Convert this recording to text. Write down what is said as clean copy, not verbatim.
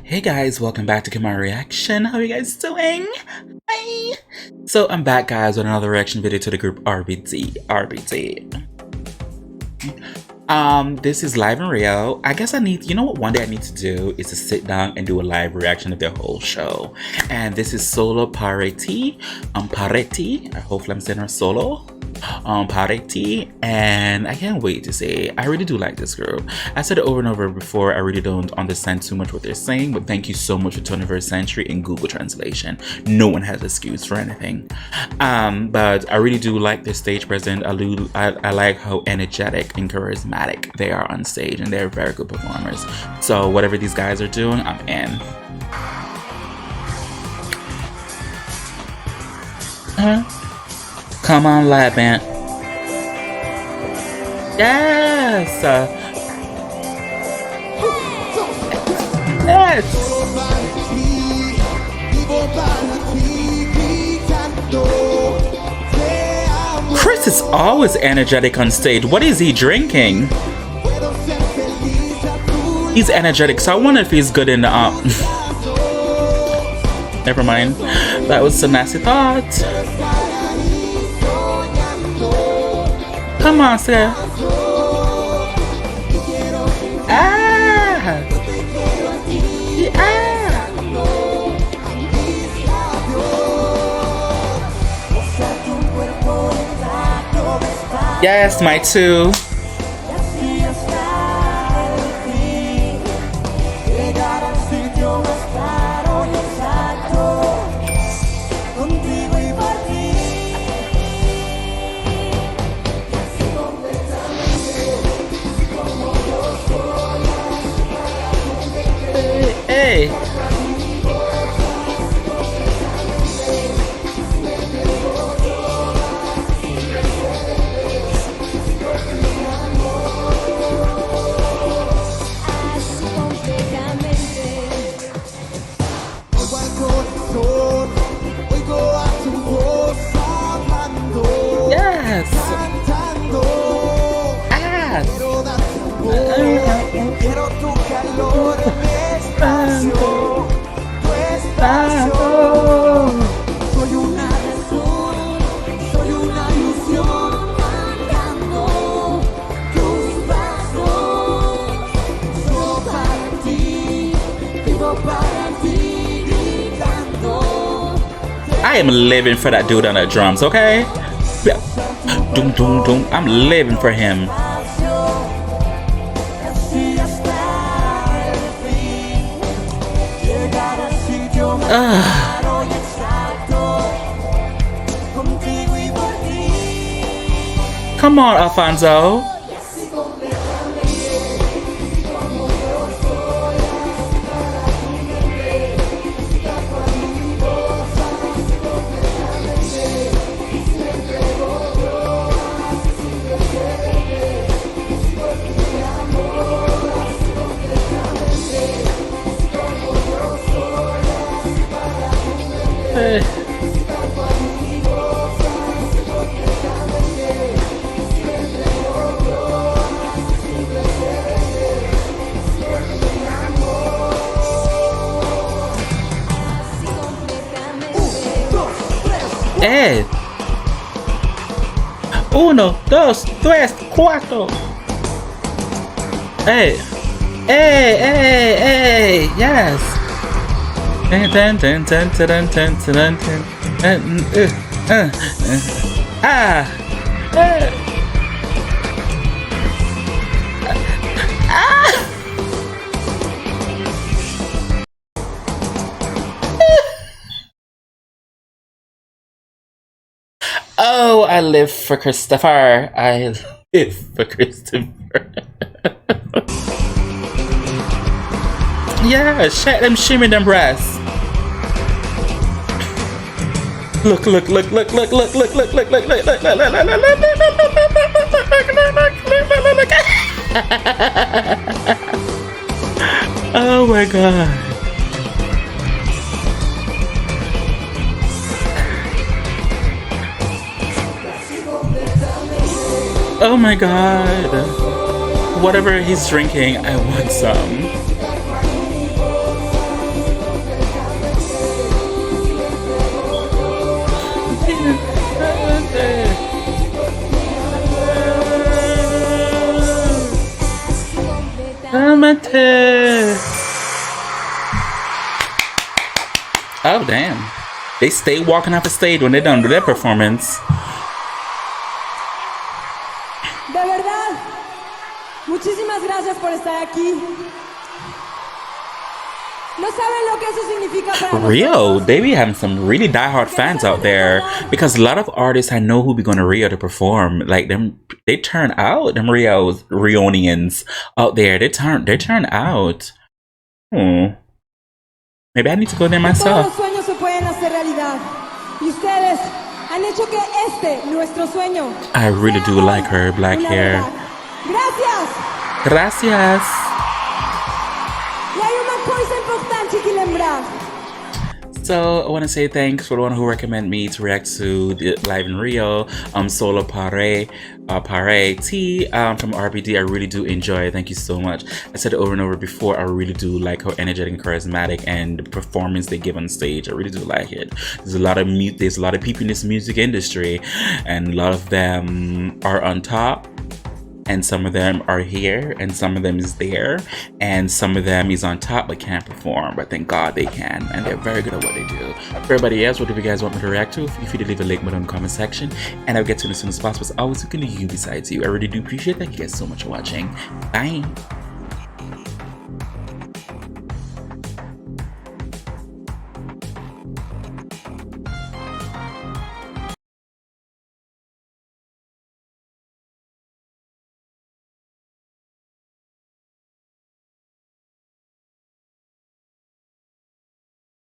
Hey guys, welcome back to Kama Reaction. How are you guys doing? Hi! So I'm back guys with another reaction video to the group RBT. This is live in Rio. I guess you know what one day I need to do is to sit down and do a live reaction of their whole show. And this is Solo Pareti. Hopefully I'm saying her solo. Pareti, and I can't wait to say I really do like this group. I said it over and over before, I really don't understand too much what they're saying, but thank you so much for 21st Century in Google Translation. No one has excuse for anything. But I really do like their stage presence. I like how energetic and charismatic they are on stage, and they're very good performers. So whatever these guys are doing, I'm in. Come on, lap band. Yes. Yes. Chris is always energetic on stage. What is he drinking? He's energetic, so I wonder if he's good in the Never mind. That was a nasty thought. Come on, sir. Ah! Yeah! Yes, my two. Hey. Yes. I am living for that dude on the drums, okay? Yeah. Doom, doom, doom. I'm living for him. Come on, Alfonso. Hey. Hey. Uno, dos, tres, cuatro. Hey. Hey, hey, hey, yes. Oh, I live for Christopher. I live for Christopher. Yeah, shake them, shimmy them breasts. Look, look, look, look, look, look, look, look, look, look, look, look, look, look, look. Oh my god. Oh my god. whatever he's drinking, I want some. Oh damn. They stay walking off the stage when they're done with their performance. De verdad, muchísimas gracias por estar aquí. No saben lo que eso significa para Rio, they be having some really diehard fans out there because a lot of artists I know who be going to Rio to perform, like them, they turn out. Them Rionians out there, they turn out. Maybe I need to go there myself. Todos los sueños se pueden hacer realidad. Y ustedes han hecho que nuestro sueño. I really do like her black hair. Gracias. Gracias. E aí uma coisa importante que lembrar. So I want to say thanks for the one who recommended me to react to the Live in Rio, Solo Pare T from RBD. I really do enjoy it. Thank you so much. I said it over and over before. I really do like how energetic and charismatic and the performance they give on stage. I really do like it. There's a lot of people in this music industry, and a lot of them are on top. And some of them are here, and some of them is there, and some of them is on top but can't perform. But thank God they can, and they're very good at what they do. For everybody else, what do you guys want me to react to? Feel free to leave a link below in the comment section, and I'll get to it as soon as possible. As always, looking to you besides you. I really do appreciate that. Thank you guys so much for watching. Bye.